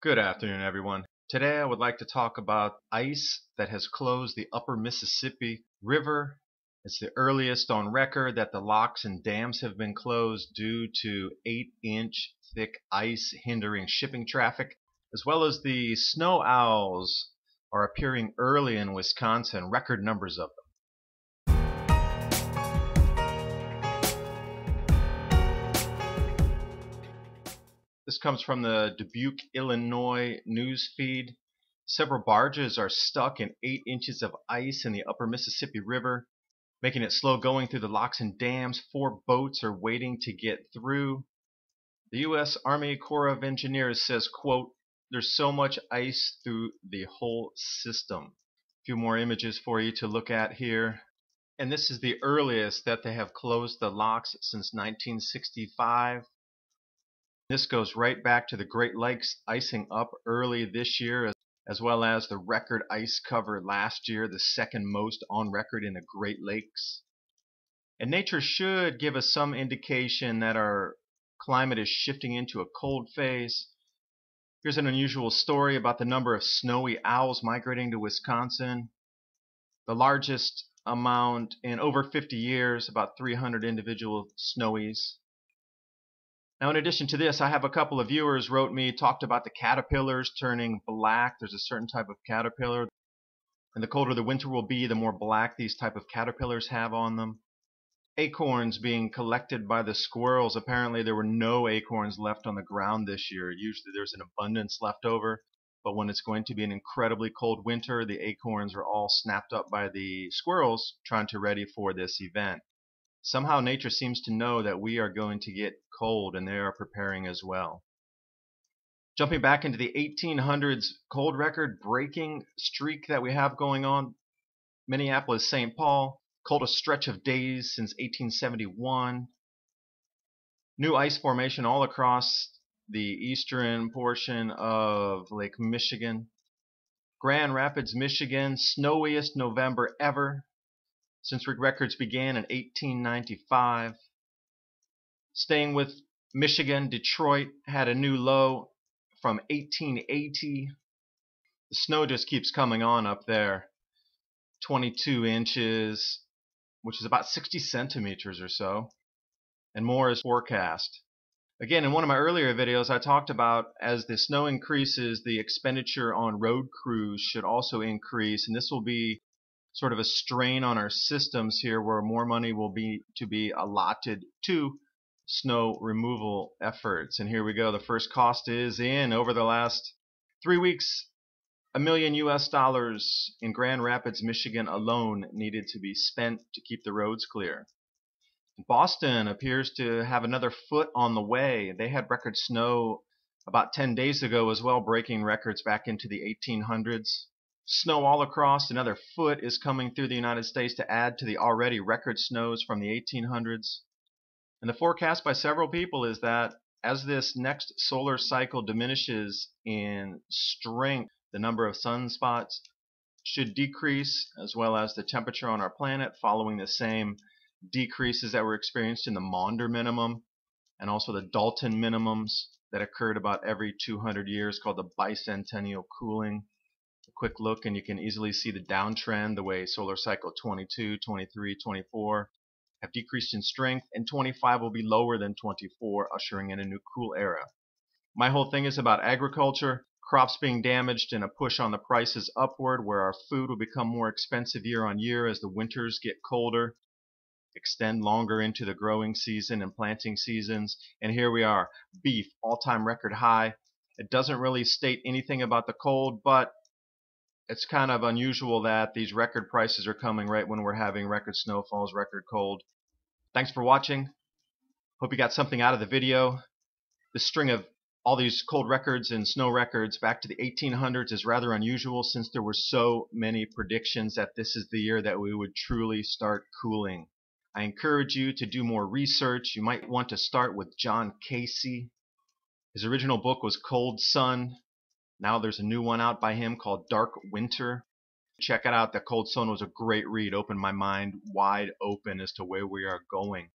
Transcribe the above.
Good afternoon, everyone. Today I would like to talk about ice that has closed the upper Mississippi River. It's the earliest on record that the locks and dams have been closed due to 8-inch thick ice hindering shipping traffic, as well as the snow owls are appearing early in Wisconsin, record numbers of them. This comes from the Dubuque, Illinois news feed. Several barges are stuck in 8 inches of ice in the upper Mississippi River, making it slow going through the locks and dams. 4 boats are waiting to get through. The U.S. Army Corps of Engineers says, quote, "There's so much ice through the whole system." A few more images for you to look at here. And this is the earliest that they have closed the locks since 1965. This goes right back to the Great Lakes icing up early this year, as well as the record ice cover last year, the second most on record in the Great Lakes. And nature should give us some indication that our climate is shifting into a cold phase. Here's an unusual story about the number of snowy owls migrating to Wisconsin. The largest amount in over 50 years, about 300 individual snowies. Now, in addition to this, I have a couple of viewers wrote me, talked about the caterpillars turning black. There's a certain type of caterpillar, and the colder the winter will be, the more black these type of caterpillars have on them. Acorns being collected by the squirrels. Apparently there were no acorns left on the ground this year. Usually there's an abundance left over, but when it's going to be an incredibly cold winter, the acorns are all snapped up by the squirrels trying to ready for this event. Somehow nature seems to know that we are going to get cold, and they are preparing as well. Jumping back into the 1800s cold record breaking streak that we have going on, Minneapolis, St. Paul, coldest stretch of days since 1871. New ice formation all across the eastern portion of Lake Michigan. Grand Rapids, Michigan, snowiest November ever since records began in 1895. Staying with Michigan, Detroit had a new low from 1880. The snow just keeps coming on up there. 22 inches, which is about 60 centimeters or so, and more is forecast. Again, in one of my earlier videos, I talked about as the snow increases, the expenditure on road crews should also increase, and this will be sort of a strain on our systems here, where more money will be to be allotted to snow removal efforts. And here we go. The first cost is in. Over the last 3 weeks, $1 million in Grand Rapids, Michigan alone needed to be spent to keep the roads clear. Boston appears to have another foot on the way. They had record snow about 10 days ago as well, breaking records back into the 1800s. Snow all across, another foot is coming through the United States to add to the already record snows from the 1800s. And the forecast by several people is that as this next solar cycle diminishes in strength, the number of sunspots should decrease, as well as the temperature on our planet, following the same decreases that were experienced in the Maunder minimum and also the Dalton minimums that occurred about every 200 years, called the bicentennial cooling. A quick look and you can easily see the downtrend, the way solar cycle 22, 23, 24 have decreased in strength, and 25 will be lower than 24, ushering in a new cool era. My whole thing is about agriculture, crops being damaged, and a push on the prices upward, where our food will become more expensive year on year as the winters get colder, extend longer into the growing season and planting seasons. And here we are, beef, all-time record high. It doesn't really state anything about the cold, but it's kind of unusual that these record prices are coming right when we're having record snowfalls, record cold. Thanks for watching. Hope you got something out of the video. The string of all these cold records and snow records back to the 1800s is rather unusual, since there were so many predictions that this is the year that we would truly start cooling. I encourage you to do more research. You might want to start with John Casey. His original book was Cold Sun. Now there's a new one out by him called Dark Winter. Check it out. The Cold Sun was a great read. Opened my mind wide open as to where we are going.